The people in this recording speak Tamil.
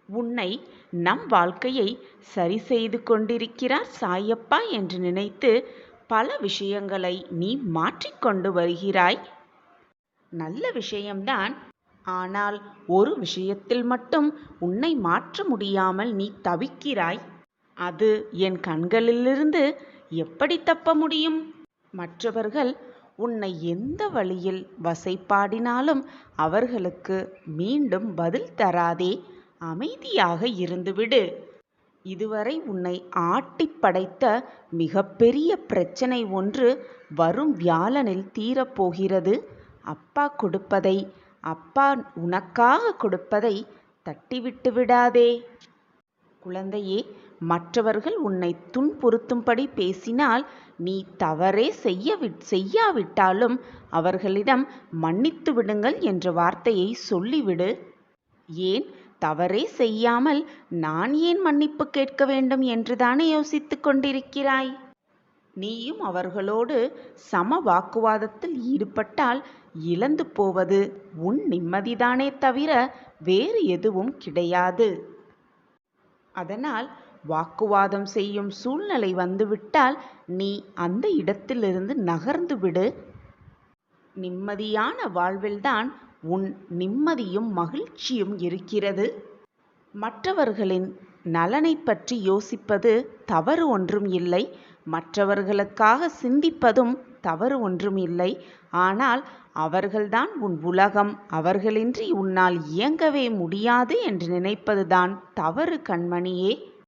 உன்னை நம் வாழ்க்கையை சரி செய்து கொண்டிருக்கிறார் சாயப்பா என்று நினைத்து பல விஷயங்களை நீ மாற்றிக்கொண்டு வருகிறாய். நல்ல விஷயம்தான். ஆனால் ஒரு விஷயத்தில் மட்டும் உன்னை மாற்ற முடியாமல் நீ தவிக்கிறாய். அது என் கண்களிலிருந்து எப்படி தப்ப முடியும்? மற்றவர்கள் உன்னை எந்த வழியில் வசைபாடினாலும் அவர்களுக்கு மீண்டும் பதில் தராதே. அமைதியாக இருந்துவிடு. இதுவரை உன்னை ஆட்டிப் படைத்த மிகப்பெரிய பிரச்சனை ஒன்று வரும் வியாழனில் தீரப்போகிறது. அப்பா கொடுப்பதை, அப்பா உனக்காக கொடுப்பதை தட்டிவிட்டு விடாதே. குழந்தையே, மற்றவர்கள் உன்னை துன்புறுத்தும்படி பேசினால் நீ தவறே செய்யாவிட்டாலும் அவர்களிடம் மன்னித்து விடுங்கள் என்ற வார்த்தையை சொல்லிவிடு. ஏன் தவறே செய்யாமல் நான் ஏன் மன்னிப்பு கேட்க வேண்டும் என்றுதானே யோசித்துக் கொண்டிருக்கிறாய்? நீயும் அவர்களோடு சம வாக்குவாதத்தில் ஈடுபட்டால் இழந்து போவது உன் நிம்மதிதானே தவிர வேறு எதுவும் கிடையாது. அதனால் வாக்குவாதம் செய்யும் சூழ்நிலை வந்துவிட்டால் நீ அந்த இடத்திலிருந்து நகர்ந்து விடு. நிம்மதியான வாழ்வில்தான் உன் நிம்மதியும் மகிழ்ச்சியும் இருக்கிறது. மற்றவர்களின் நலனை பற்றி யோசிப்பது தவறு ஒன்றும் இல்லை. மற்றவர்களுக்காக சிந்திப்பதும் தவறு ஒன்றும் இல்லை. ஆனால் அவர்கள்தான் உன் உலகம், அவர்களின்றி உன்னால் இயங்கவே முடியாது என்று நினைப்பதுதான் தவறு கண்மணியே.